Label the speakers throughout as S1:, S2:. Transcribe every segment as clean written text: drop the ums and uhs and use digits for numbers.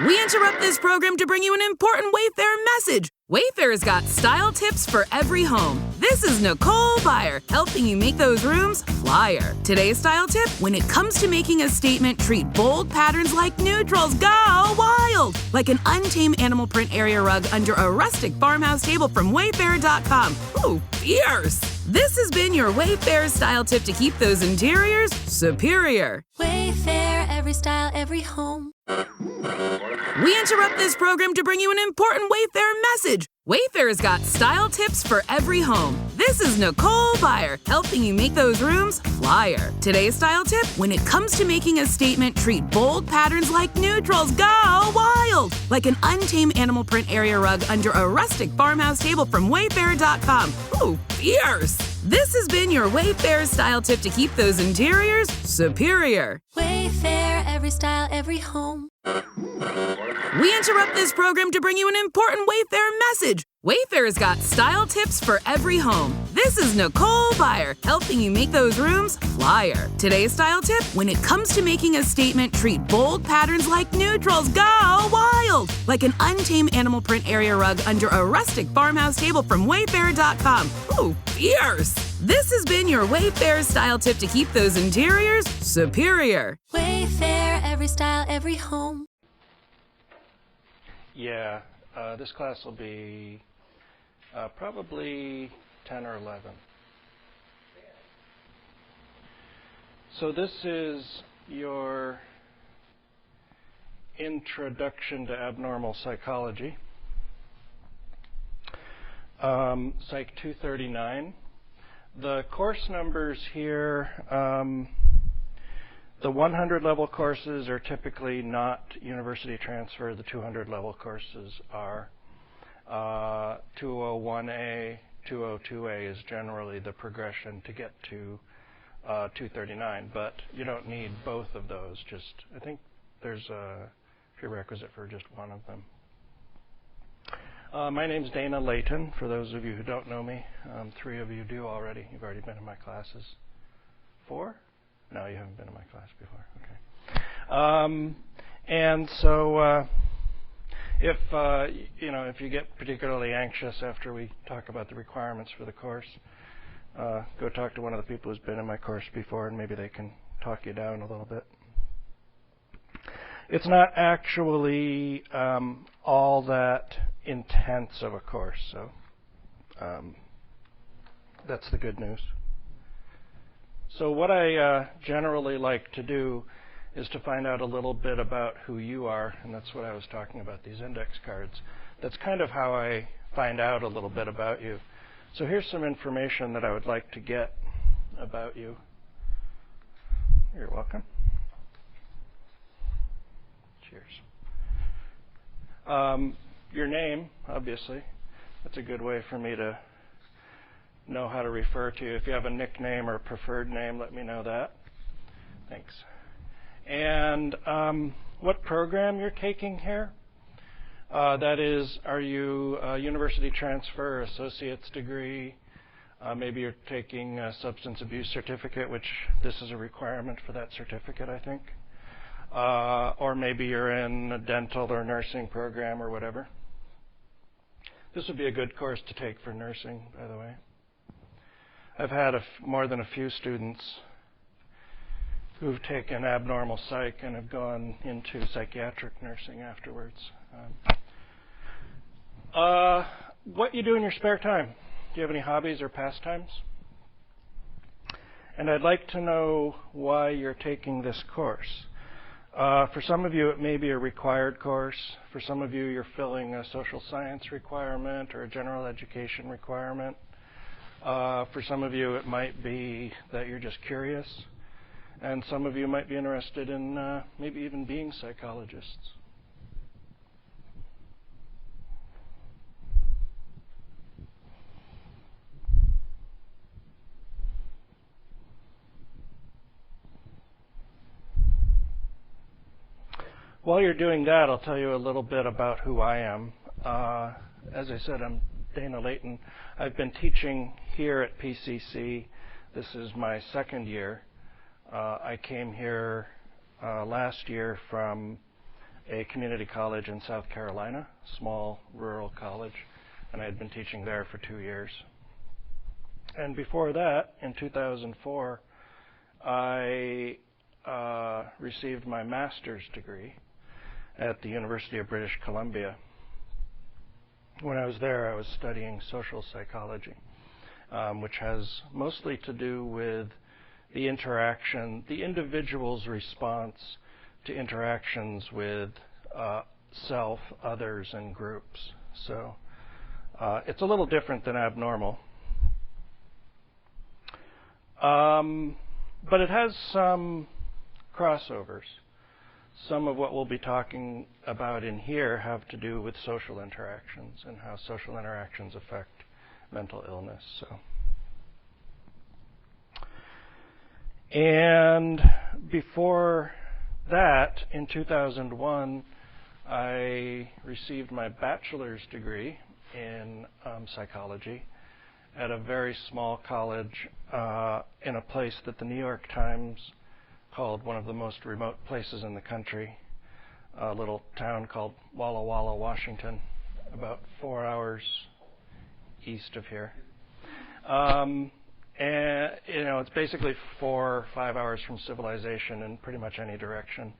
S1: We interrupt this program to bring you an important Wayfair message. Wayfair's got style tips for every home. This is Nicole Byer, helping you make those rooms flyer. Today's style tip: when it comes to making a statement, treat bold patterns like neutrals. Go wild! Like an untamed animal print area rug under a rustic farmhouse table from Wayfair.com. Ooh, fierce! This has been your Wayfair style tip to keep those interiors superior.
S2: Wayfair, every style, every home.
S1: We interrupt this program to bring you an important Wayfair message. Wayfair's got style tips for every home. This is Nicole Byer, helping you make those rooms flyer. Today's style tip: when it comes to making a statement, treat bold patterns like neutrals. Go wild! Like an untamed animal print area rug under a rustic farmhouse table from Wayfair.com. Ooh, fierce! This has been your Wayfair style tip to keep those interiors superior.
S2: Wayfair, every style, every home.
S1: We interrupt this program to bring you an important Wayfair message. Wayfair's got style tips for every home. This is Nicole Byer, helping you make those rooms flyer. Today's style tip: when it comes to making a statement, treat bold patterns like neutrals. Go wild! Like an untamed animal print area rug under a rustic farmhouse table from Wayfair.com. Ooh, fierce! This has been your Wayfair style tip to keep those interiors superior.
S2: Wayfair, every style, every home.
S3: Yeah, this class will be probably 10 or 11. So this is your introduction to abnormal psychology, Psych 239. The course numbers here, the 100 level courses are typically not university transfer. The 200 level courses are. 201A, 202A is generally the progression to get to 239, but you don't need both of those. I think there's a prerequisite for just one of them. My name's Dana Layton, for those of you who don't know me. 3 of you do already. You've already been in my classes. 4? No, you haven't been in my class before. Okay. And so if you get particularly anxious after we talk about the requirements for the course, go talk to one of the people who's been in my course before, and maybe they can talk you down a little bit. It's not actually all that intense of a course, so that's the good news. So what I generally like to do is to find out a little bit about who you are, and that's what I was talking about, these index cards. That's kind of how I find out a little bit about you. So here's some information that I would like to get about you. You're welcome. Cheers. Your name, obviously. That's a good way for me to know how to refer to you. If you have a nickname or a preferred name, let me know that. Thanks. And what program you're taking here. That is, are you a university transfer, associate's degree? Maybe you're taking a substance abuse certificate, which this is a requirement for that certificate, I think. Or maybe you're in a dental or nursing program or whatever. This would be a good course to take for nursing, by the way. I've had more than a few students who've taken abnormal psych and have gone into psychiatric nursing afterwards. What you do in your spare time? Do you have any hobbies or pastimes? And I'd like to know why you're taking this course. For some of you, it may be a required course. For some of you, you're filling a social science requirement or a general education requirement. For some of you, it might be that you're just curious. And some of you might be interested in maybe even being psychologists. While you're doing that, I'll tell you a little bit about who I am. As I said, I'm Dana Layton. I've been teaching here at PCC. This is my second year. I came here last year from a community college in South Carolina, small rural college, and I had been teaching there for 2 years. And before that, in 2004, I received my master's degree at the University of British Columbia. When I was there, I was studying social psychology, which has mostly to do with the interaction, the individual's response to interactions with self, others, and groups. So it's a little different than abnormal. But it has some crossovers. Some of what we'll be talking about in here have to do with social interactions and how social interactions affect mental illness. And before that, in 2001, I received my bachelor's degree in psychology at a very small college in a place that the New York Times called one of the most remote places in the country, a little town called Walla Walla, Washington, about 4 hours east of here. And it's basically 4 or 5 hours from civilization in pretty much any direction.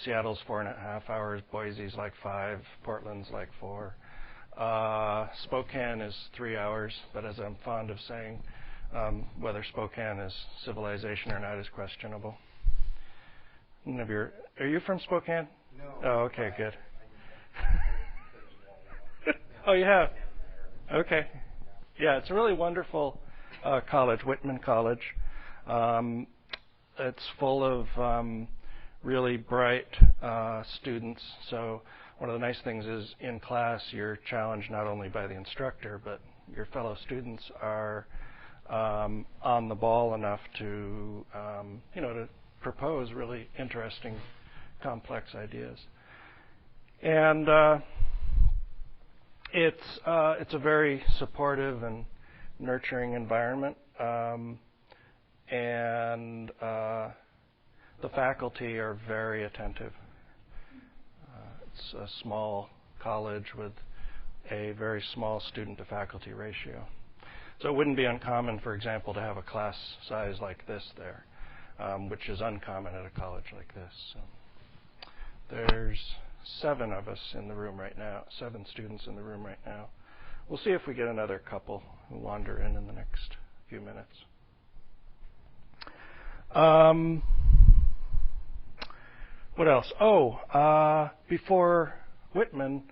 S3: Seattle's 4.5 hours, Boise's like 5, Portland's like 4. Spokane is 3 hours, but as I'm fond of saying, whether Spokane is civilization or not is questionable. Are you from Spokane?
S4: No.
S3: Oh, okay, good. Oh, you have? Okay. Yeah, it's a really wonderful college, Whitman College. It's full of really bright students. So one of the nice things is in class you're challenged not only by the instructor, but your fellow students are on the ball enough to to propose really interesting, complex ideas. And it's a very supportive and nurturing environment, and the faculty are very attentive. It's a small college with a very small student-to-faculty ratio. So it wouldn't be uncommon, for example, to have a class size like this there, which is uncommon at a college like this. So there's 7 of us in the room right now, 7 students in the room right now. We'll see if we get another couple who wander in the next few minutes. What else? Before Whitman,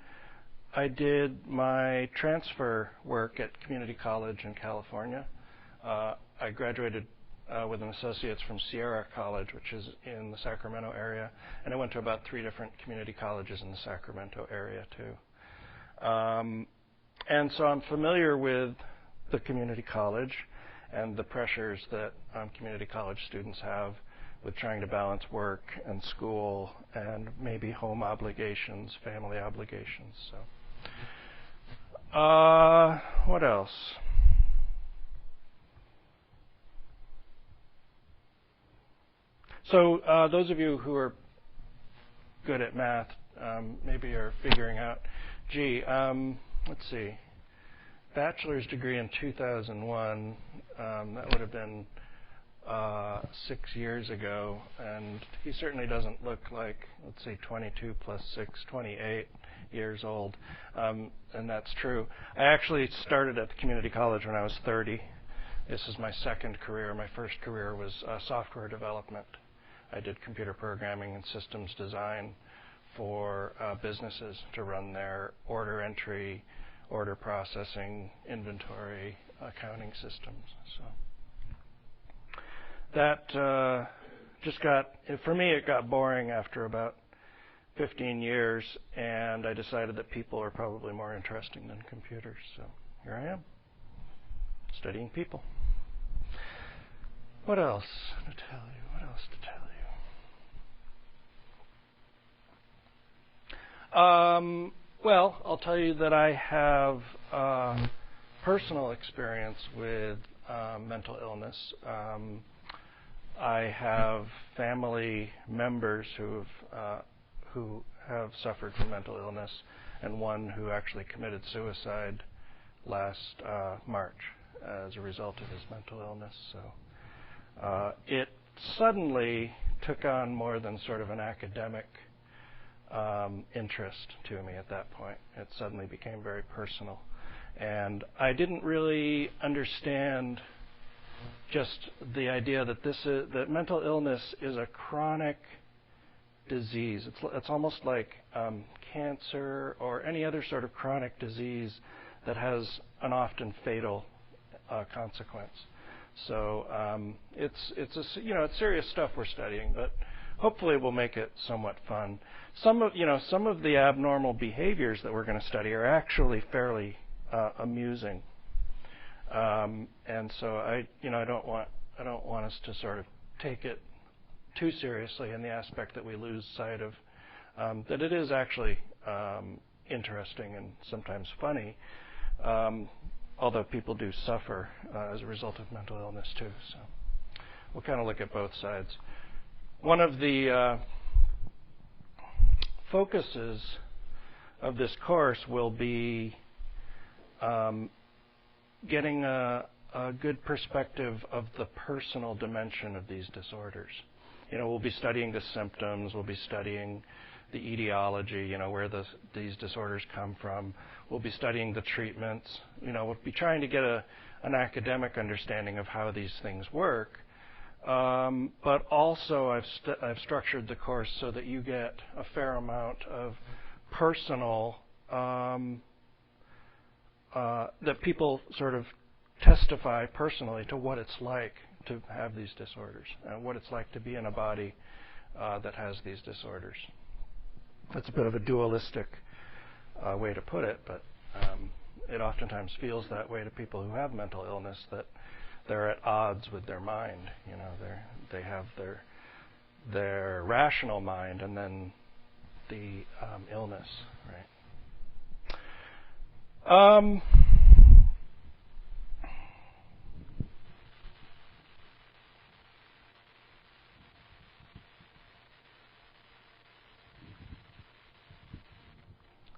S3: I did my transfer work at community college in California. I graduated with an associate's from Sierra College, which is in the Sacramento area, and I went to about 3 different community colleges in the Sacramento area too. And so I'm familiar with the community college and the pressures that community college students have with trying to balance work and school and maybe home obligations, family obligations. So, what else? So those of you who are good at math maybe are figuring out, let's see, bachelor's degree in 2001, that would have been 6 years ago, and he certainly doesn't look like, let's say, 22 plus 6, 28 years old, and that's true. I actually started at the community college when I was 30. This is my second career. My first career was software development. I did computer programming and systems design for businesses to run their order entry, order processing, inventory, accounting systems. So that for me, it got boring after about 15 years, and I decided that people are probably more interesting than computers. So here I am, studying people. What else to tell you? What else to tell you? Well, I'll tell you that I have personal experience with mental illness. I have family members who have suffered from mental illness, and one who actually committed suicide last March as a result of his mental illness. So it suddenly took on more than sort of an academic interest to me at that point. It suddenly became very personal. And I didn't really understand just the idea that that mental illness is a chronic disease. It's almost like cancer or any other sort of chronic disease that has an often fatal consequence. So it's serious stuff we're studying, but hopefully we'll make it somewhat fun. Some of the abnormal behaviors that we're going to study are actually fairly amusing, and so I don't want us to sort of take it too seriously in the aspect that we lose sight of that it is actually interesting and sometimes funny, although people do suffer as a result of mental illness too. So we'll kind of look at both sides. One of the focuses of this course will be getting a good perspective of the personal dimension of these disorders. We'll be studying the symptoms, we'll be studying the etiology, where these disorders come from. We'll be studying the treatments. We'll be trying to get an academic understanding of how these things work. But also I've structured the course so that you get a fair amount of personal, that people sort of testify personally to what it's like to have these disorders and what it's like to be in a body that has these disorders. That's a bit of a dualistic way to put it, but it oftentimes feels that way to people who have mental illness, that they're at odds with their mind. They have their rational mind and then the illness, right?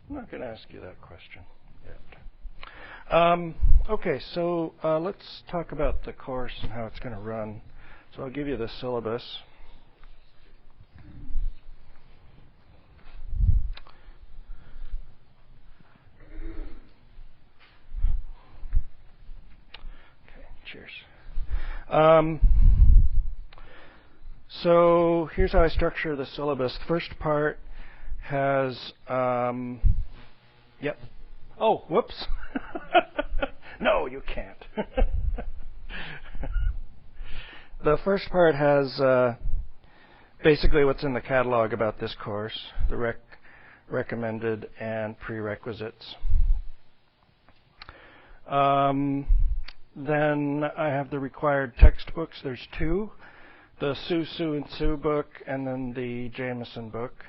S3: I'm not going to ask you that question yet. Okay, so let's talk about the course and how it's going to run. So I'll give you the syllabus. Okay, cheers. So here's how I structure the syllabus. The first part has, yep. Oh, whoops. No, you can't. The first part has basically what's in the catalog about this course, the recommended and prerequisites. Then I have the required textbooks. There's two, the Sue and Sue book and then the Jameson book.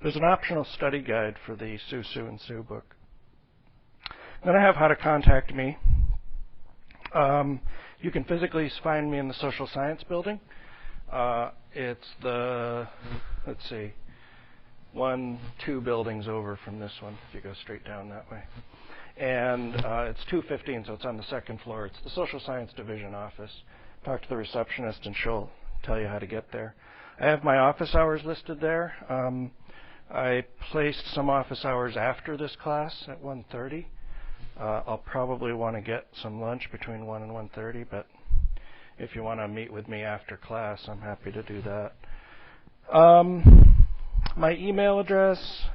S3: There's an optional study guide for the Sue and Sue book. Then I have how to contact me. You can physically find me in the Social Science Building. It's the, let's see, 2 buildings over from this one, if you go straight down that way. And it's 215, so it's on the 2nd floor. It's the Social Science Division office. Talk to the receptionist and she'll tell you how to get there. I have my office hours listed there. I placed some office hours after this class at 1:30. I'll probably want to get some lunch between 1 and 1:30, but if you want to meet with me after class, I'm happy to do that. My email address,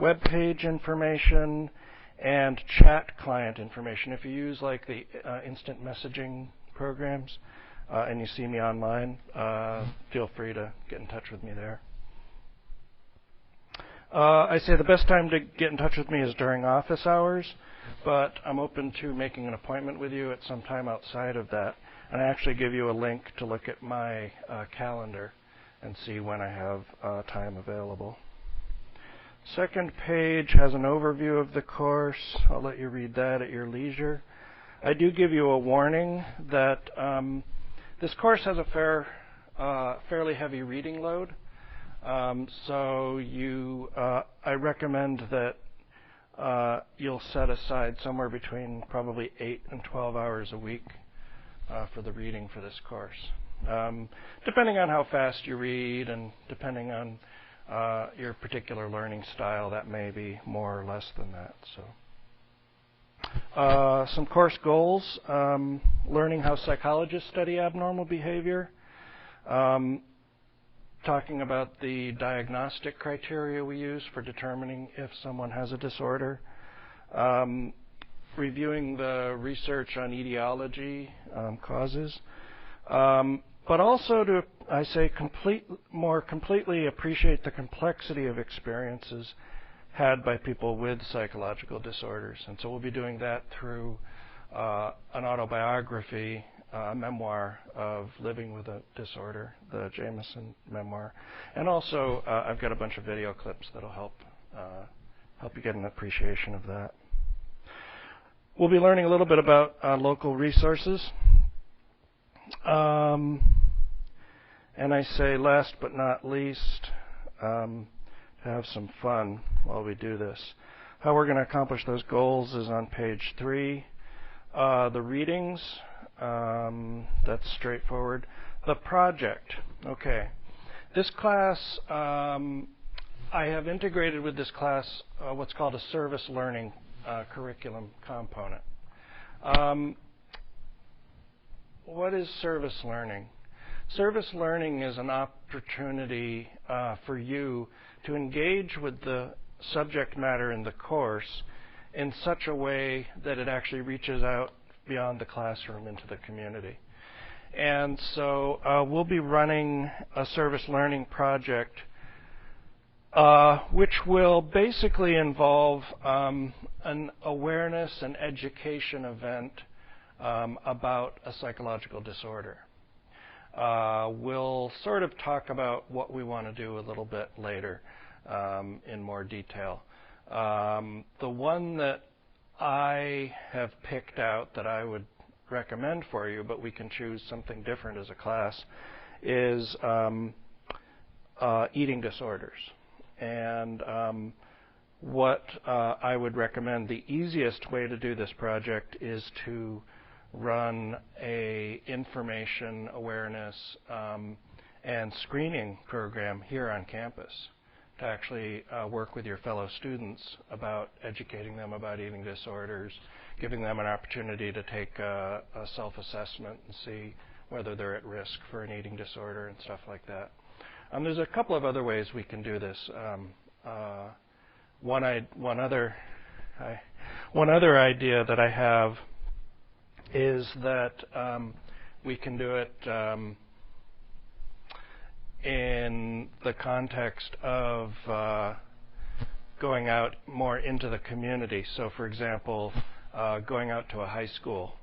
S3: web page information, and chat client information. If you use like the instant messaging programs and you see me online, feel free to get in touch with me there. I say the best time to get in touch with me is during office hours, but I'm open to making an appointment with you at some time outside of that. And I actually give you a link to look at my calendar and see when I have time available. Second page has an overview of the course. I'll let you read that at your leisure. I do give you a warning that this course has a fairly heavy reading load. I recommend that you'll set aside somewhere between probably 8 and 12 hours a week for the reading for this course. Depending on how fast you read and depending on your particular learning style, that may be more or less than that. So, some course goals: learning how psychologists study abnormal behavior, talking about the diagnostic criteria we use for determining if someone has a disorder, reviewing the research on etiology, causes, but also to, I say, more completely appreciate the complexity of experiences had by people with psychological disorders. And so we'll be doing that through an autobiography, a memoir of living with a disorder, the Jameson memoir. And also, I've got a bunch of video clips that'll help you get an appreciation of that. We'll be learning a little bit about local resources. And I say last but not least, have some fun while we do this. How we're going to accomplish those goals is on page 3. The readings, that's straightforward. The project, okay. This class, I have integrated with this class what's called a service learning curriculum component. What is service learning? Service learning is an opportunity for you to engage with the subject matter in the course in such a way that it actually reaches out beyond the classroom into the community. And so we'll be running a service learning project which will basically involve an awareness and education event about a psychological disorder. We'll sort of talk about what we want to do a little bit later in more detail. The one that I have picked out that I would recommend for you, but we can choose something different as a class, is eating disorders. And what I would recommend, the easiest way to do this project is to run a information awareness and screening program here on campus to actually work with your fellow students about educating them about eating disorders, giving them an opportunity to take a self-assessment and see whether they're at risk for an eating disorder and stuff like that. There's a couple of other ways we can do this. One other idea that I have is that we can do it in the context of going out more into the community. So, for example, going out to a high school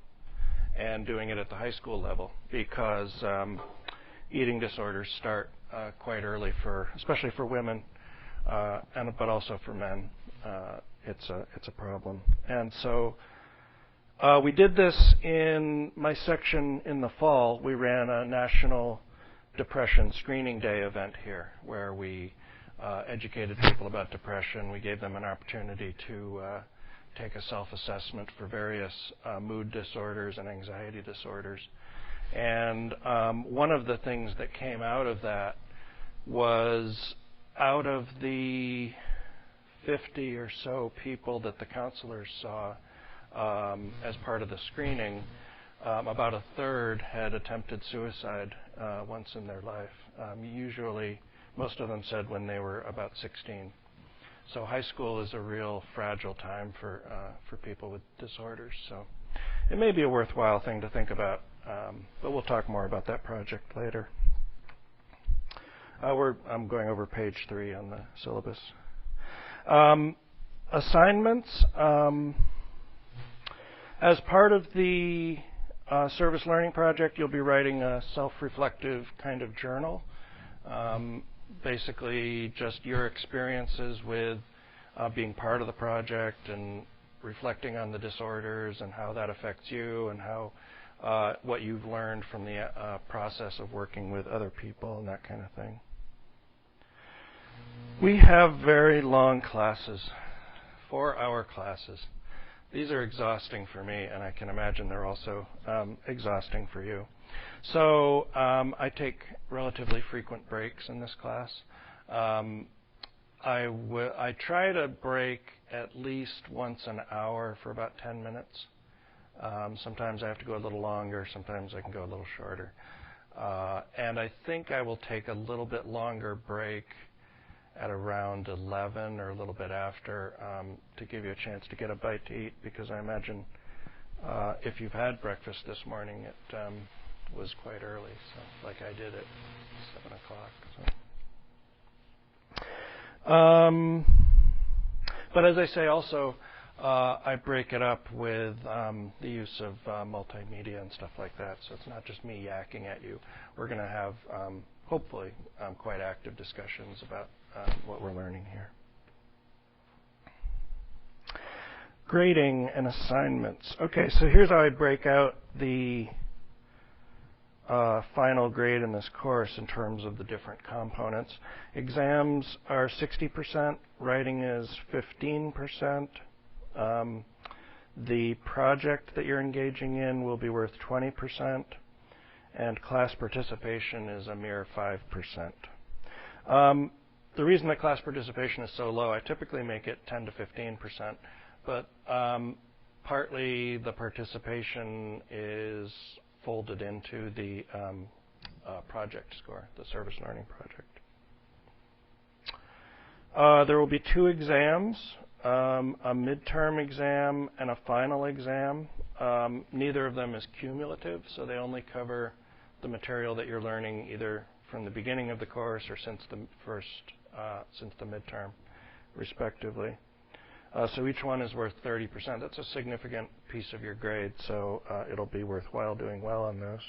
S3: and doing it at the high school level, because eating disorders start quite early, especially for women, but also for men. It's a problem. And so we did this in my section in the fall. We ran a National Depression Screening Day event here where we educated people about depression. We gave them an opportunity to take a self-assessment for various mood disorders and anxiety disorders. And one of the things that came out of that was, out of the 50 or so people that the counselors saw as part of the screening, about a third had attempted suicide once in their life. Usually, most of them said when they were about 16. So high school is a real fragile time for people with disorders. So it may be a worthwhile thing to think about, but we'll talk more about that project later. I'm going over page 3 on the syllabus. Assignments. As part of the service learning project, you'll be writing a self-reflective kind of journal. Basically, just your experiences with being part of the project and reflecting on the disorders and how that affects you and how what you've learned from the process of working with other people and that kind of thing. We have very long classes, 4-hour classes. These are exhausting for me, and I can imagine they're also exhausting for you. So I take relatively frequent breaks in this class. I try to break at least once an hour for about 10 minutes. Sometimes I have to go a little longer. Sometimes I can go a little shorter. And I think I will take a little bit longer break at around 11 or a little bit after to give you a chance to get a bite to eat, because I imagine if you've had breakfast this morning, it was quite early, so like I did at 7 o'clock. So. But as I say, also, I break it up with the use of multimedia and stuff like that, so it's not just me yakking at you. We're going to have, hopefully, quite active discussions about what we're learning here. Grading and assignments. Okay, so here's how I break out the final grade in this course in terms of the different components. Exams are 60%, writing is 15%. The project that you're engaging in will be worth 20%, and class participation is a mere 5%. The reason that class participation is so low, I typically make it 10 to 15%, but partly the participation is folded into the project score, the service learning project. There will be 2 exams, a midterm exam and a final exam. Neither of them is cumulative, so they only cover the material that you're learning either from the beginning of the course or since the midterm, respectively. So each one is worth 30%. That's a significant piece of your grade, so it'll be worthwhile doing well on those.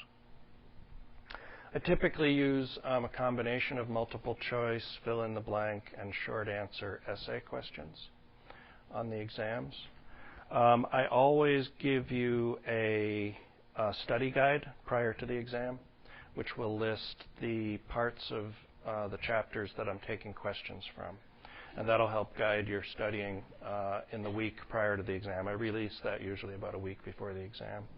S3: I typically use a combination of multiple choice, fill in the blank, and short answer essay questions on the exams. I always give you a study guide prior to the exam, which will list the parts of the chapters that I'm taking questions from. And that'll help guide your studying in the week prior to the exam. I release that usually about a week before the exam.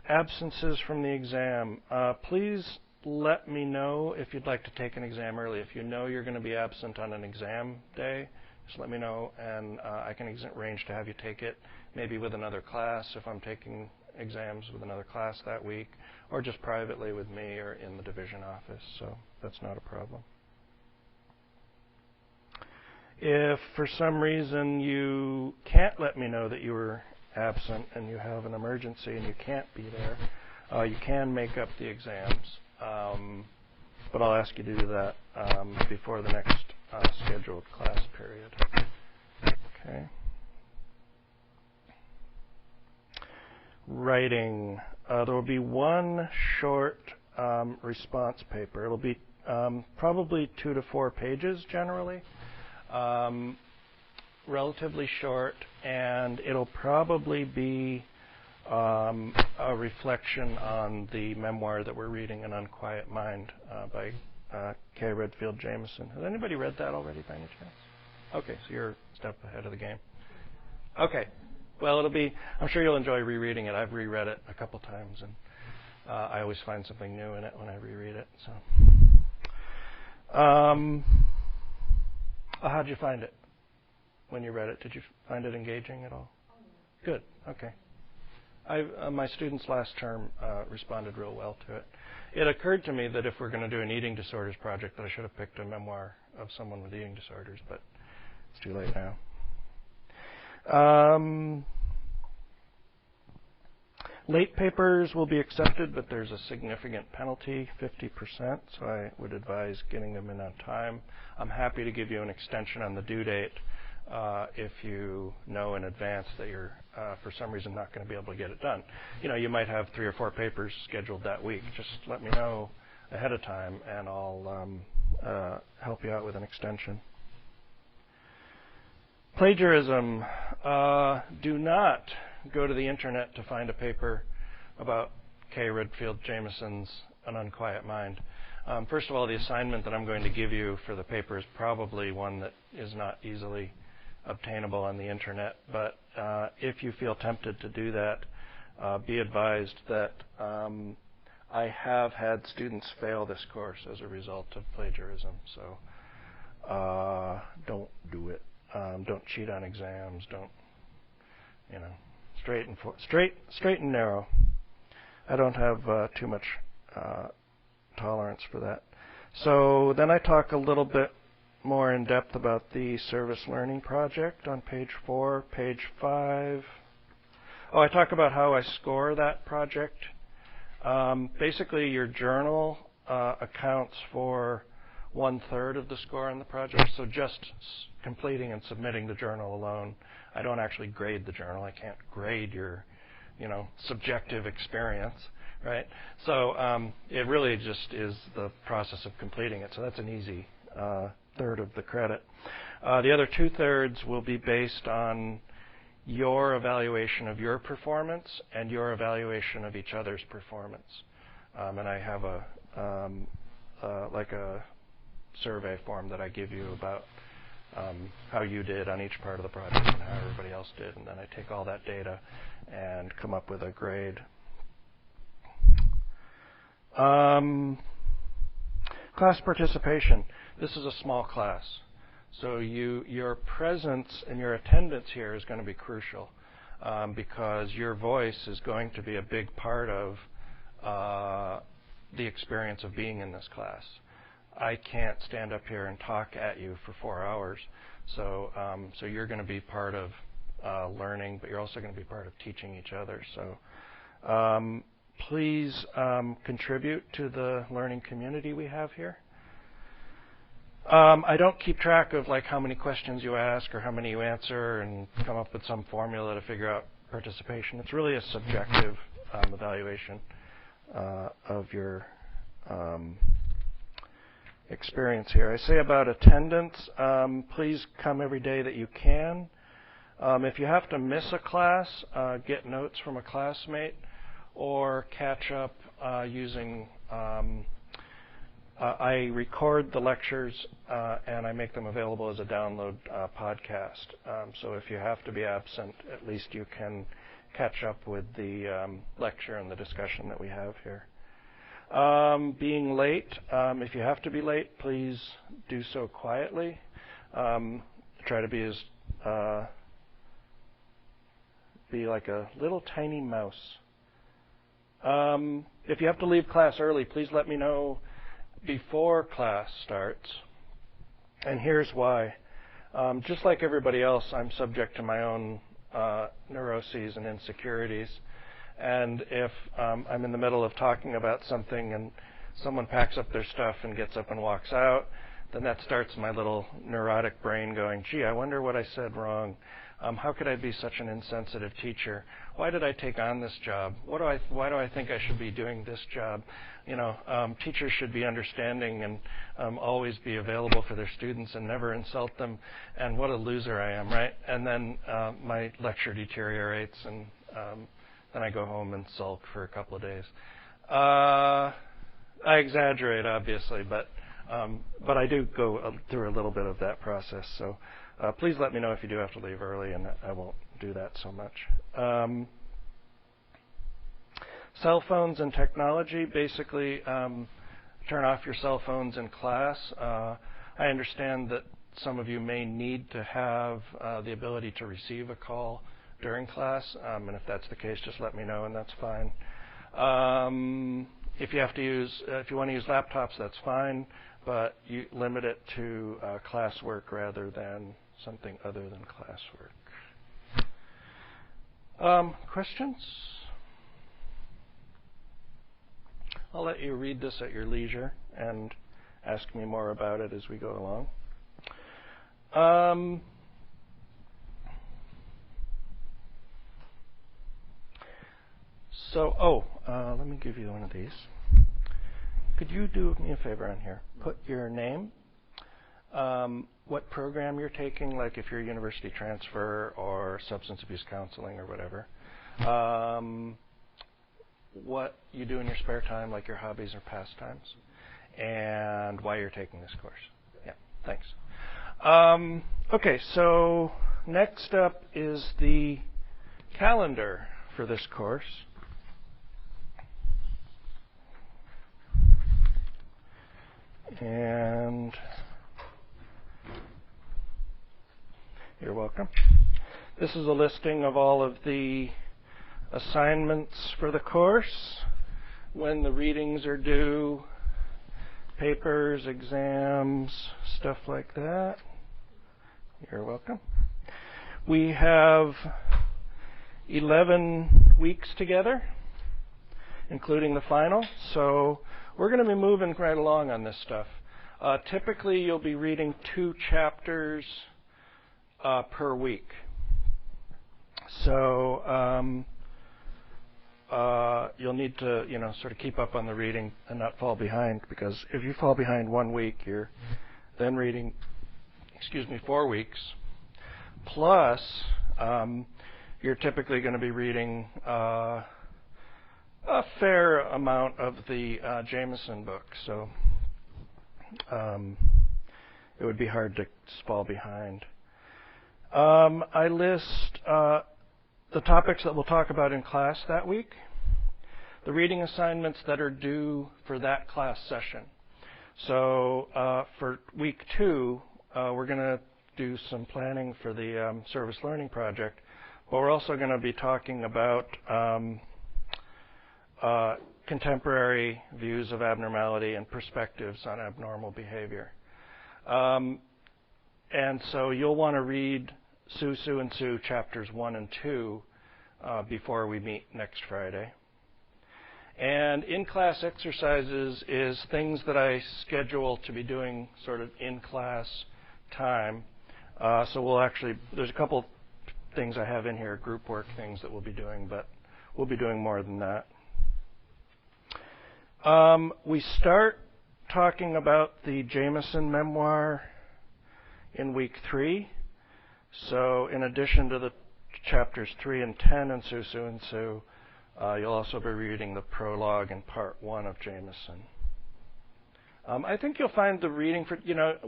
S3: Absences from the exam. Please let me know if you'd like to take an exam early. If you know you're going to be absent on an exam day, just let me know, and I can arrange to have you take it maybe with another class if I'm taking exams with another class that week, or just privately with me or in the division office, so that's not a problem. If for some reason you can't let me know that you were absent and you have an emergency and you can't be there, you can make up the exams, but I'll ask you to do that before the next scheduled class period. Okay. Writing. There will be one short response paper. It'll be probably 2 to 4 pages generally, relatively short, and it'll probably be a reflection on the memoir that we're reading, An Unquiet Mind, by K. Redfield Jamison. Has anybody read that already by any chance? Okay, so you're a step ahead of the game. Okay. Well, I'm sure you'll enjoy rereading it. I've reread it a couple times, and I always find something new in it when I reread it. So, how'd you find it when you read it? Did you find it engaging at all? Good. Okay. My students last term responded real well to it. It occurred to me that if we're going to do an eating disorders project, that I should have picked a memoir of someone with eating disorders, but it's too late now. Late papers will be accepted, but there's a significant penalty, 50%, so I would advise getting them in on time. I'm happy to give you an extension on the due date if you know in advance that you're, for some reason, not going to be able to get it done. You know, you might have 3 or 4 papers scheduled that week. Just let me know ahead of time, and I'll help you out with an extension. Plagiarism. Do not go to the internet to find a paper about K. Redfield Jamison's An Unquiet Mind. First of all, the assignment that I'm going to give you for the paper is probably one that is not easily obtainable on the internet, but if you feel tempted to do that, be advised that I have had students fail this course as a result of plagiarism, so don't do it. Don't cheat on exams. Don't, straight and narrow. I don't have too much tolerance for that. So then I talk a little bit more in depth about the service learning project on page 4, page 5. Oh, I talk about how I score that project. Basically, your journal accounts for 1/3 of the score on the project, so just completing and submitting the journal alone. I don't actually grade the journal. I can't grade your, subjective experience, right? So it really just is the process of completing it. So that's an easy 1/3 of the credit. The other 2/3 will be based on your evaluation of your performance and your evaluation of each other's performance. And I have like a survey form that I give you about how you did on each part of the project and how everybody else did, and then I take all that data and come up with a grade. Class participation. This is a small class, so your presence and your attendance here is going to be crucial because your voice is going to be a big part of the experience of being in this class. I can't stand up here and talk at you for 4 hours, so you're going to be part of learning, but you're also going to be part of teaching each other. So please contribute to the learning community we have here. I don't keep track of how many questions you ask or how many you answer and come up with some formula to figure out participation. It's really a subjective evaluation of your experience here. I say about attendance, please come every day that you can. If you have to miss a class, get notes from a classmate or catch up using I record the lectures and I make them available as a download podcast. So if you have to be absent, at least you can catch up with the lecture and the discussion that we have here. Being late, if you have to be late, please do so quietly. Try to be like a little tiny mouse. If you have to leave class early, please let me know before class starts. And here's why. Just like everybody else, I'm subject to my own neuroses and insecurities. And if I'm in the middle of talking about something and someone packs up their stuff and gets up and walks out, then that starts my little neurotic brain going, gee, I wonder what I said wrong. How could I be such an insensitive teacher? Why did I take on this job? Why do I think I should be doing this job? Teachers should be understanding and always be available for their students and never insult them. And what a loser I am, right? And then my lecture deteriorates, and then I go home and sulk for a couple of days. I exaggerate, obviously, but I do go through a little bit of that process. So please let me know if you do have to leave early, and I won't do that so much. Cell phones and technology, basically turn off your cell phones in class. I understand that some of you may need to have the ability to receive a call during class, and if that's the case, just let me know, and that's fine. If you want to use laptops, that's fine, but you limit it to classwork rather than something other than classwork. Questions? I'll let you read this at your leisure and ask me more about it as we go along. Let me give you one of these. Could you do me a favor on here? Put your name, what program you're taking, like if you're university transfer or substance abuse counseling or whatever, what you do in your spare time, like your hobbies or pastimes, and why you're taking this course. Yeah, thanks. Okay, so next up is the calendar for this course. And you're welcome. This is a listing of all of the assignments for the course, when the readings are due, papers, exams, stuff like that. You're welcome. We have 11 weeks together, including the final, so we're going to be moving right along on this stuff. Typically, you'll be reading 2 chapters per week. So you'll need to, sort of keep up on the reading and not fall behind, because if you fall behind 1 week, you're then reading, 4 weeks. Plus, you're typically going to be reading a fair amount of the Jameson book, so it would be hard to fall behind. I list the topics that we'll talk about in class that week, the reading assignments that are due for that class session. So for week 2, we're going to do some planning for the service learning project, but we're also going to be talking about contemporary views of abnormality and perspectives on abnormal behavior. And so you'll want to read Sue and Sue chapters 1 and 2 before we meet next Friday. And in-class exercises is things that I schedule to be doing sort of in-class time. So we'll actually, there's a couple things I have in here, group work things that we'll be doing, but we'll be doing more than that. We start talking about the Jameson memoir in week 3. So in addition to the chapters 3 and 10 in Sue and Sue, you'll also be reading the prologue in part 1 of Jameson. I think you'll find the reading for,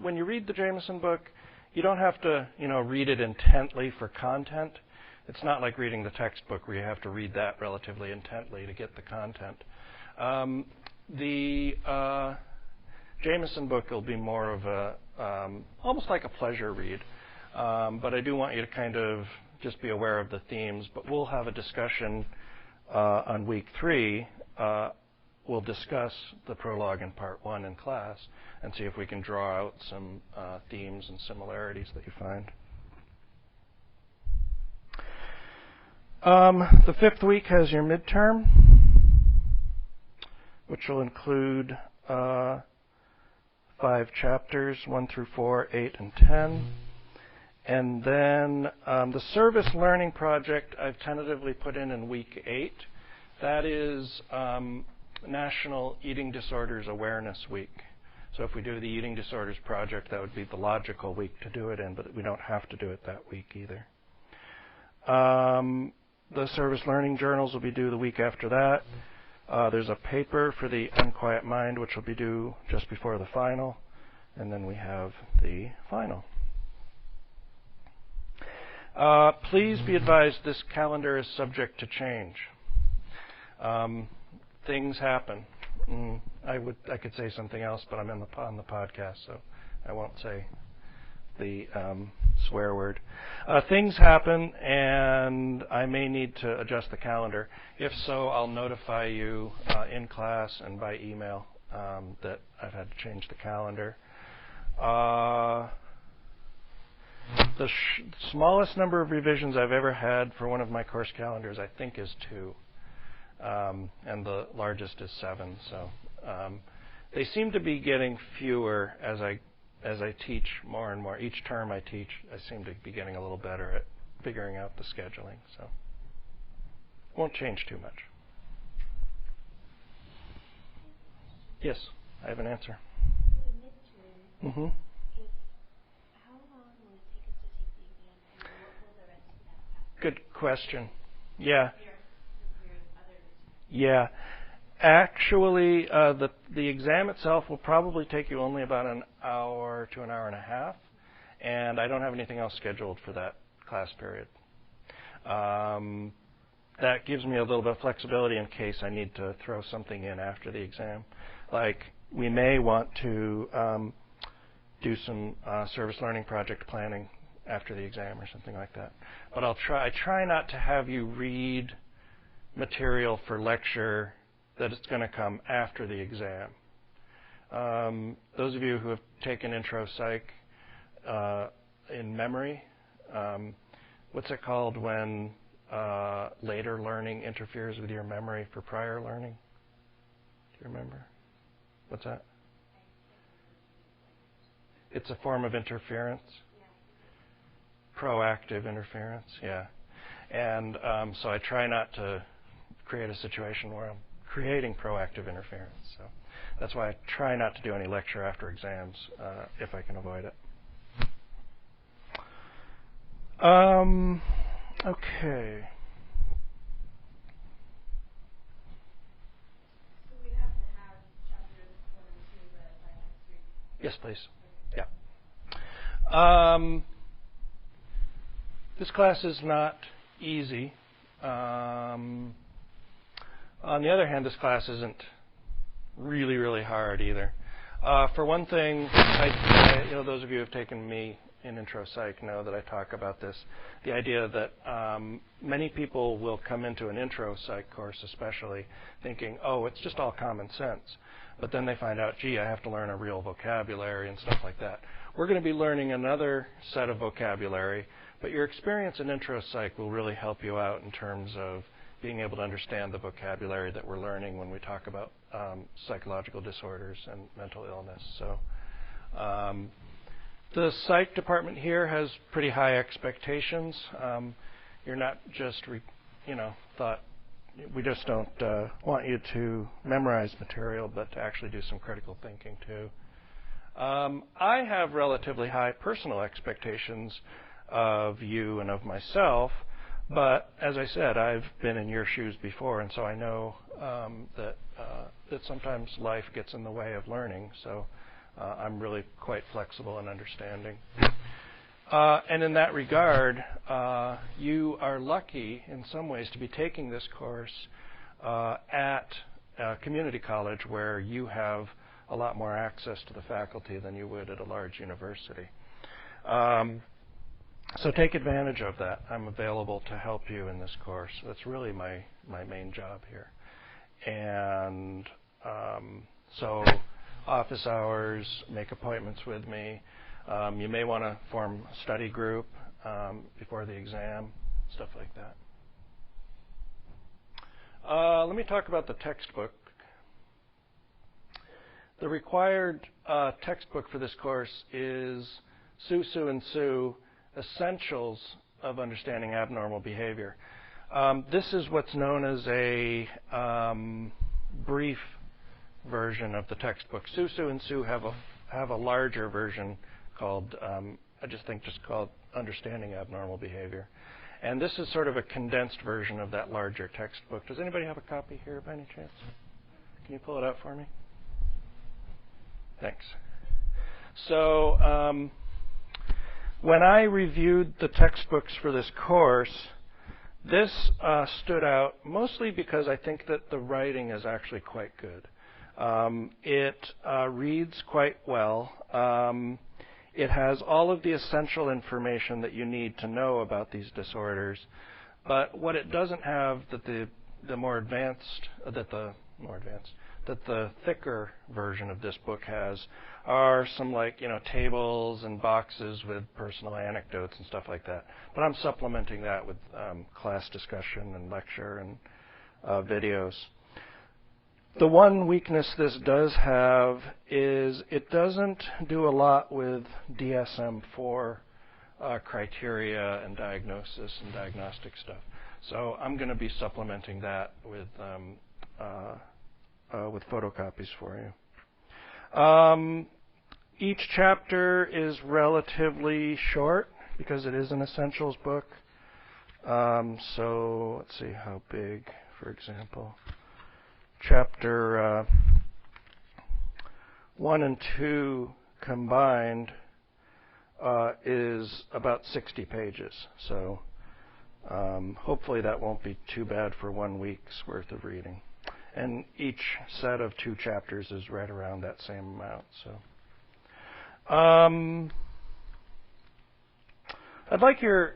S3: when you read the Jameson book, you don't have to, read it intently for content. It's not like reading the textbook where you have to read that relatively intently to get the content. The Jameson book will be more of a, almost like a pleasure read. But I do want you to kind of just be aware of the themes. But we'll have a discussion on week 3. We'll discuss the prologue in part 1 in class and see if we can draw out some themes and similarities that you find. The 5th week has your midterm, which will include 5 chapters, 1 through 4, 8, and 10. And then the service learning project I've tentatively put in week 8. That is National Eating Disorders Awareness Week. So if we do the Eating Disorders project, that would be the logical week to do it in, but we don't have to do it that week either. The service learning journals will be due the week after that. There's a paper for the Unquiet Mind, which will be due just before the final. And then we have the final. Please be advised this calendar is subject to change. Things happen. I could say something else, but I'm on the podcast, so I won't say the swear word. Things happen, and I may need to adjust the calendar. If so, I'll notify you in class and by email that I've had to change the calendar. The smallest number of revisions I've ever had for one of my course calendars, I think, is 2. And the largest is 7. So they seem to be getting fewer as I teach more and more. Each term I teach, I seem to be getting a little better at figuring out the scheduling. So won't change too much. Yes, I have an answer. Mm-hmm. Good question. Yeah. Yeah. Actually, the exam itself will probably take you only about an hour to an hour and a half, and I don't have anything else scheduled for that class period. That gives me a little bit of flexibility in case I need to throw something in after the exam. Like we may want to do some service learning project planning after the exam or something like that. But I try not to have you read material for lecture that it's going to come after the exam. Those of you who have taken intro psych in memory, what's it called when later learning interferes with your memory for prior learning? Do you remember? What's that? It's a form of interference. Proactive interference, yeah. And so I try not to create a situation where I'm creating proactive interference. So that's why I try not to do any lecture after exams if I can avoid it. Okay.
S4: So we have to have chapters 1 and 2 read by next week?
S3: Yes, please. Yeah. This class is not easy. On the other hand, this class isn't really, really hard either. For one thing, those of you who have taken me in intro psych know that I talk about this. The idea that many people will come into an intro psych course especially thinking, oh, it's just all common sense. But then they find out, gee, I have to learn a real vocabulary and stuff like that. We're going to be learning another set of vocabulary, but your experience in intro psych will really help you out in terms of being able to understand the vocabulary that we're learning when we talk about psychological disorders and mental illness. So the psych department here has pretty high expectations. You're not just, we just don't want you to memorize material, but to actually do some critical thinking too. I have relatively high personal expectations of you and of myself, but as I said, I've been in your shoes before, and so I know that sometimes life gets in the way of learning, so I'm really quite flexible and understanding. And in that regard, you are lucky in some ways to be taking this course at a community college where you have a lot more access to the faculty than you would at a large university. So take advantage of that. I'm available to help you in this course. That's really my main job here. And so office hours, make appointments with me. You may want to form a study group before the exam, stuff like that. Let me talk about the textbook. The required textbook for this course is Sue, Sue, and Sue, Essentials of Understanding Abnormal Behavior. This is what's known as a brief version of the textbook. Sue, Sue, and Sue have a larger version called, just called Understanding Abnormal Behavior. And this is sort of a condensed version of that larger textbook. Does anybody have a copy here by any chance? Can you pull it out for me? Thanks. So when I reviewed the textbooks for this course, this stood out mostly because I think that the writing is actually quite good. It reads quite well. It has all of the essential information that you need to know about these disorders. But what it doesn't have that the thicker version of this book has are some tables and boxes with personal anecdotes and stuff like that. But I'm supplementing that with class discussion and lecture and videos. The one weakness this does have is it doesn't do a lot with DSM-4 criteria and diagnosis and diagnostic stuff. So I'm going to be supplementing that with photocopies for you. Each chapter is relatively short because it is an essentials book. So let's see how big, for example. chapter 1 and 2 combined is about 60 pages. So hopefully that won't be too bad for 1 week's worth of reading. And each set of 2 chapters is right around that same amount. So I'd like your,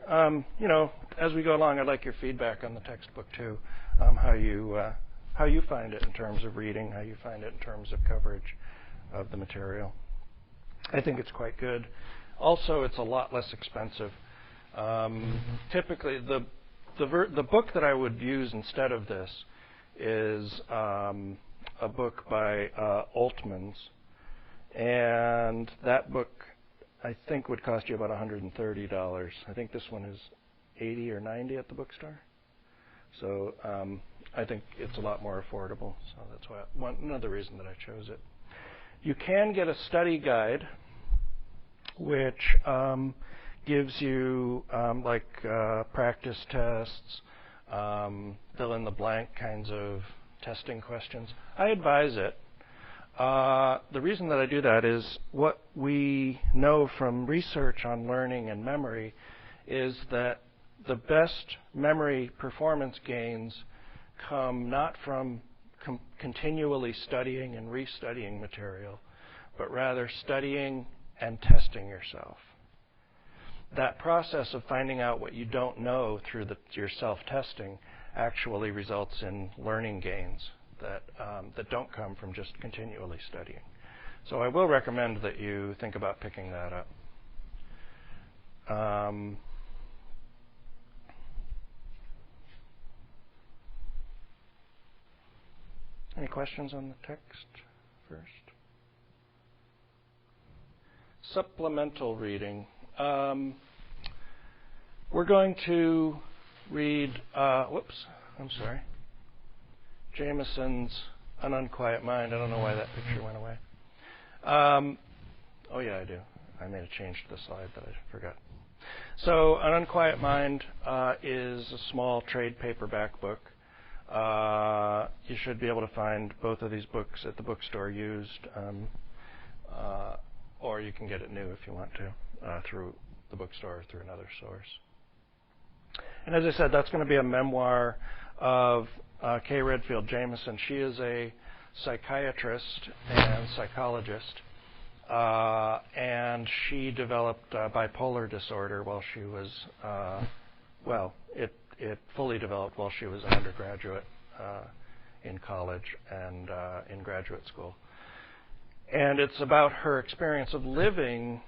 S3: as we go along, I'd like your feedback on the textbook too, how you find it in terms of reading, how you find it in terms of coverage of the material. I think it's quite good. Also, it's a lot less expensive. Typically, the book that I would use instead of this is a book by Altman's, and that book I think would cost you about $130. I think this one is $80 or $90 at the bookstore. So I think it's a lot more affordable. So that's why another reason that I chose it. You can get a study guide, which gives you practice tests, fill in the blank kinds of testing questions. I advise it. The reason that I do that is what we know from research on learning and memory is that the best memory performance gains come not from continually studying and restudying material, but rather studying and testing yourself. That process of finding out what you don't know through your self-testing actually results in learning gains that don't come from just continually studying. So I will recommend that you think about picking that up. Any questions on the text first? Supplemental reading. We're going to read, Jameson's An Unquiet Mind. I don't know why that picture went away. Oh yeah, I do. I made a change to the slide that I forgot. So An Unquiet Mind is a small trade paperback book. You should be able to find both of these books at the bookstore used, or you can get it new if you want to through the bookstore or through another source. And as I said, that's going to be a memoir of Kay Redfield Jamison. She is a psychiatrist and psychologist, and she developed bipolar disorder while she was, it fully developed while she was an undergraduate in college and in graduate school. And it's about her experience of living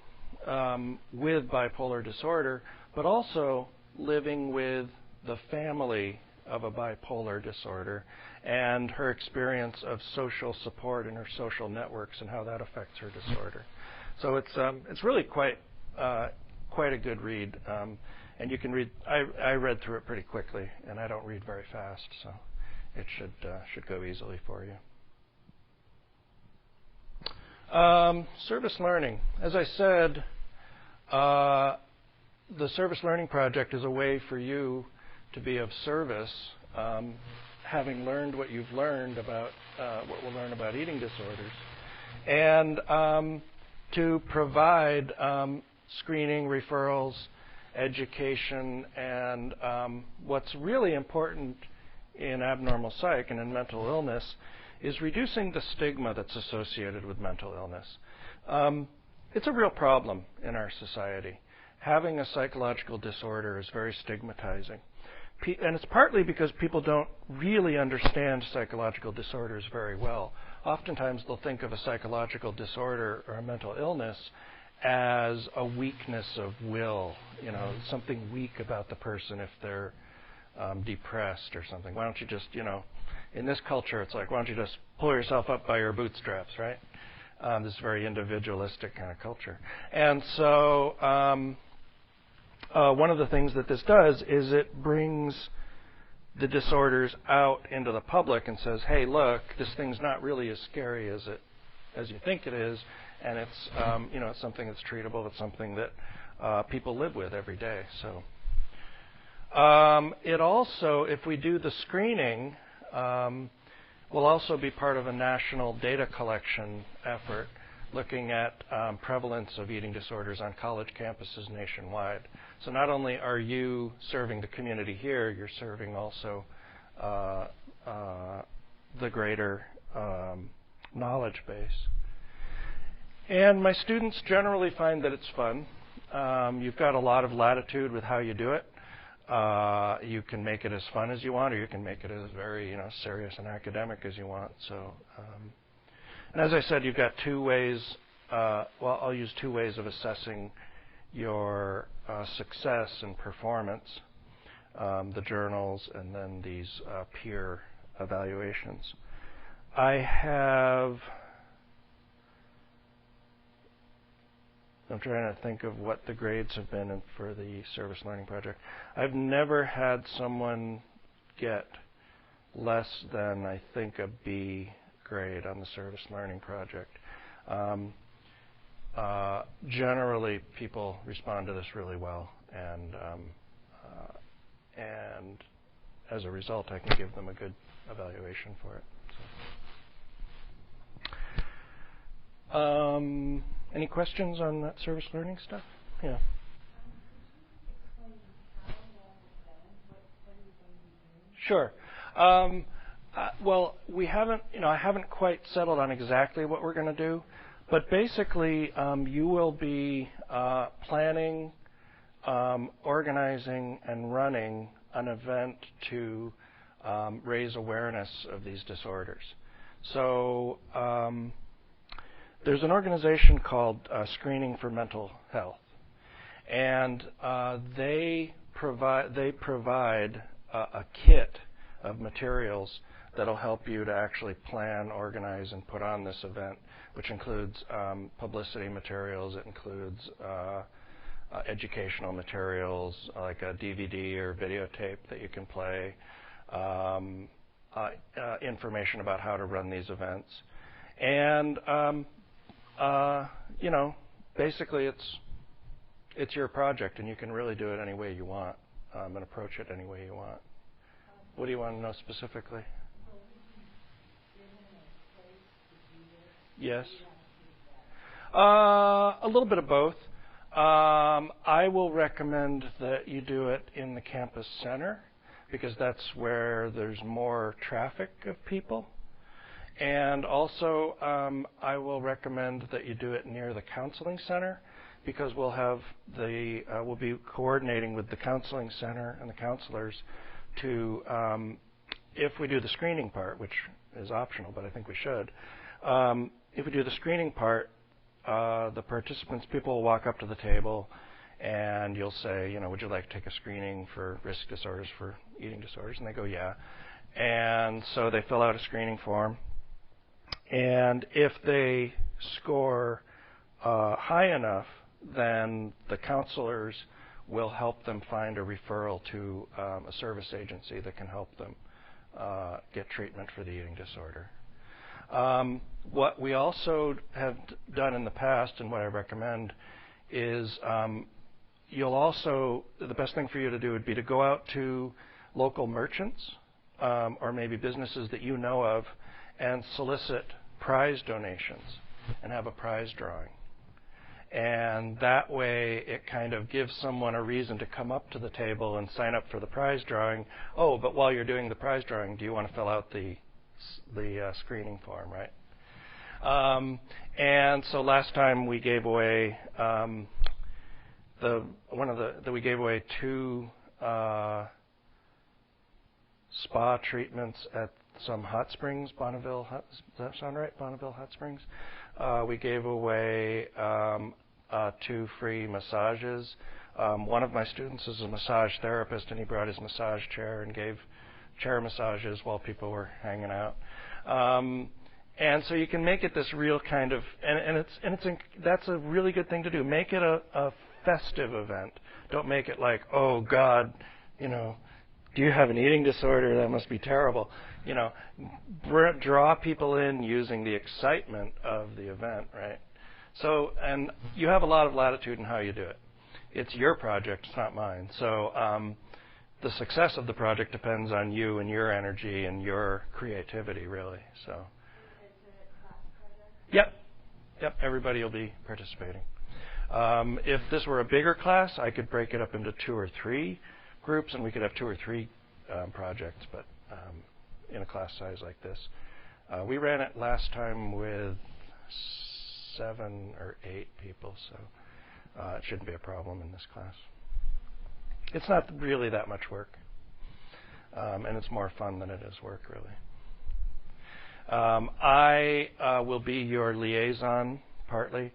S3: with bipolar disorder, but also living with the family of a bipolar disorder and her experience of social support in her social networks and how that affects her disorder. So it's really quite a good read. And you can read. I read through it pretty quickly, and I don't read very fast, so it should go easily for you. Service learning. As I said, the Service Learning Project is a way for you to be of service, having learned what you've learned about what we'll learn about eating disorders, and to provide screening, referrals, education, and what's really important in abnormal psych and in mental illness is reducing the stigma that's associated with mental illness. It's a real problem in our society. Having a psychological disorder is very stigmatizing. And it's partly because people don't really understand psychological disorders very well. Oftentimes they'll think of a psychological disorder or a mental illness as a weakness of will, something weak about the person if they're depressed or something. Why don't you just, in this culture it's like, why don't you just pull yourself up by your bootstraps, right? This very individualistic kind of culture. And so one of the things that this does is it brings the disorders out into the public and says, hey, look, this thing's not really as scary as you think it is, and it's it's something that's treatable. It's something that people live with every day. So it also, if we do the screening, We'll also be part of a national data collection effort looking at prevalence of eating disorders on college campuses nationwide. So not only are you serving the community here, you're serving also the greater knowledge base. And my students generally find that it's fun. You've got a lot of latitude with how you do it. You can make it as fun as you want, or you can make it as very, serious and academic as you want. So, and as I said, you've got two ways. I'll use two ways of assessing your success and performance: the journals and then these peer evaluations. I'm trying to think of what the grades have been for the service learning project. I've never had someone get less than, I think, a B grade on the service learning project. Generally, people respond to this really well, and as a result, I can give them a good evaluation for it. So. Any questions on that service learning stuff? Yeah. Sure. Well, we haven't, I haven't quite settled on exactly what we're going to do, but basically, you will be planning, organizing, and running an event to raise awareness of these disorders. So. There's an organization called Screening for Mental Health, and they provide a kit of materials that'll help you to actually plan, organize, and put on this event, which includes publicity materials. It includes educational materials like a DVD or videotape that you can play, information about how to run these events, and basically it's your project, and you can really do it any way you want and approach it any way you want. What do you want to know specifically? Yes. A little bit of both. I will recommend that you do it in the campus center because that's where there's more traffic of people. And also, I will recommend that you do it near the counseling center because we'll be coordinating with the counseling center and the counselors to, if we do the screening part, which is optional, but I think we should, if we do the screening part, the participants, people will walk up to the table and you'll say, would you like to take a screening for risk disorders, for eating disorders? And they go, yeah. And so they fill out a screening form. And if they score high enough, then the counselors will help them find a referral to a service agency that can help them get treatment for the eating disorder. What we also have done in the past, and what I recommend, is the best thing for you to do would be to go out to local merchants or maybe businesses that you know of and solicit prize donations and have a prize drawing. And that way it kind of gives someone a reason to come up to the table and sign up for the prize drawing. Oh, but while you're doing the prize drawing, do you want to fill out the screening form, right? And so last time we gave away we gave away 2 spa treatments at some hot springs, Bonneville. Does that sound right? Bonneville Hot Springs. We gave away 2 free massages. One of my students is a massage therapist, and he brought his massage chair and gave chair massages while people were hanging out. And so you can make it this real kind of, that's a really good thing to do. Make it a festive event. Don't make it like, oh God, do you have an eating disorder? That must be terrible. Draw people in using the excitement of the event, right? So, and you have a lot of latitude in how you do it. It's your project, it's not mine. So the success of the project depends on you and your energy and your creativity, really. So.
S4: Is it a class project?
S3: Yep. Everybody will be participating. If this were a bigger class, I could break it up into 2 or 3 groups, and we could have 2 or 3 projects. But in a class size like this, we ran it last time with 7 or 8 people, so it shouldn't be a problem in this class. It's not really that much work, and it's more fun than it is work, really. I will be your liaison, partly,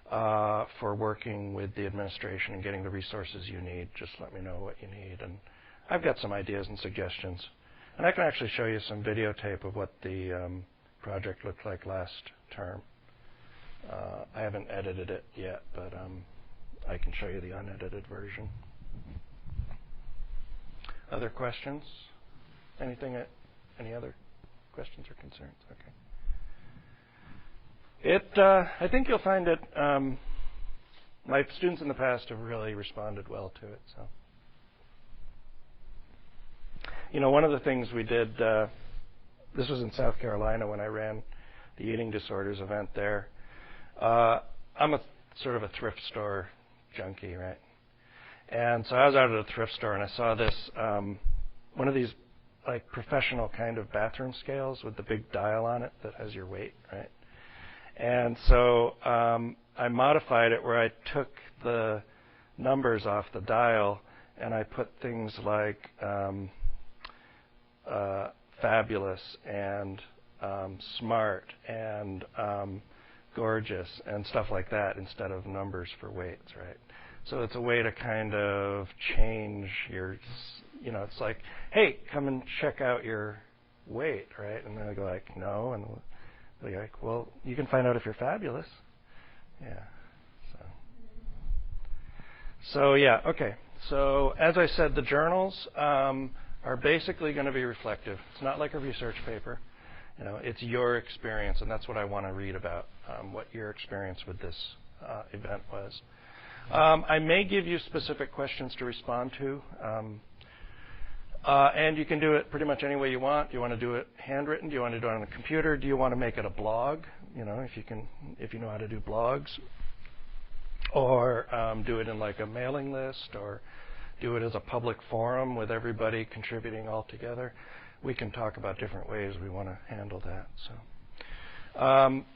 S3: for working with the administration and getting the resources you need. Just let me know what you need. And I've got some ideas and suggestions. And I can actually show you some videotape of what the project looked like last term. I haven't edited it yet, but I can show you the unedited version. Other questions? Any other questions or concerns? Okay. I think you'll find it. My students in the past have really responded well to it. So, one of the things we did. This was in South Carolina when I ran the eating disorders event there. I'm a sort of a thrift store junkie, right? And so I was out at a thrift store and I saw this, one of these like professional kind of bathroom scales with the big dial on it that has your weight, right? And so I modified it where I took the numbers off the dial and I put things like fabulous and smart and gorgeous and stuff like that instead of numbers for weights, right? So it's a way to kind of change your, it's like, hey, come and check out your weight, right? And they go like, no, and they're like, well, you can find out if you're fabulous. Yeah. So yeah, okay. So as I said, the journals are basically going to be reflective. It's not like a research paper. It's your experience, and that's what I want to read about, what your experience with this event was. I may give you specific questions to respond to, and you can do it pretty much any way you want. Do you want to do it handwritten? Do you want to do it on a computer? Do you want to make it a blog? If you know how to do blogs, or do it in like a mailing list, or do it as a public forum with everybody contributing all together. We can talk about different ways we want to handle that. So,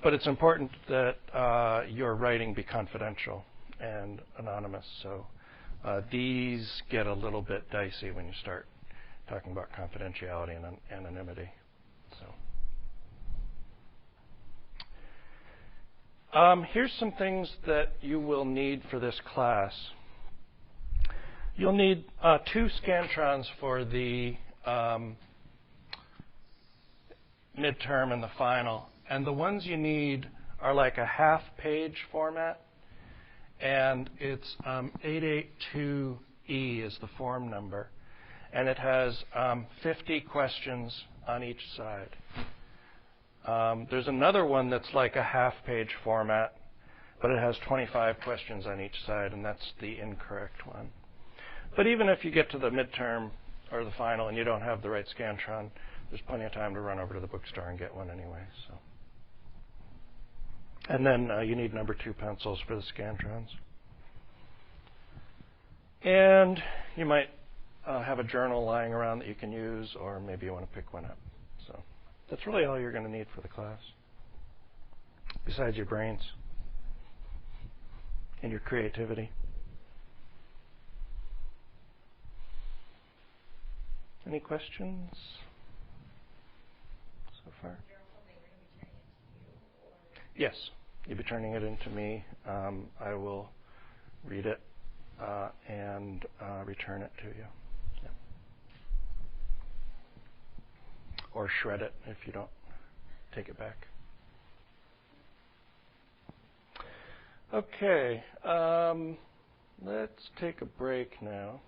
S3: but it's important that your writing be confidential and anonymous. So these get a little bit dicey when you start talking about confidentiality and anonymity. So here's some things that you will need for this class. You'll need 2 Scantrons for the midterm and the final. And the ones you need are like a half-page format. And it's 882E is the form number. And it has 50 questions on each side. There's another one that's like a half-page format, but it has 25 questions on each side, and that's the incorrect one. But even if you get to the midterm or the final and you don't have the right Scantron, there's plenty of time to run over to the bookstore and get one anyway. So, and then you need number 2 pencils for the Scantrons. And you might have a journal lying around that you can use, or maybe you want to pick one up. So that's really all you're going to need for the class, besides your brains and your creativity. Any questions so far? Yes, you'll be turning it into me. I will read it and return it to you. Yeah. Or shred it if you don't take it back. Okay, let's take a break now.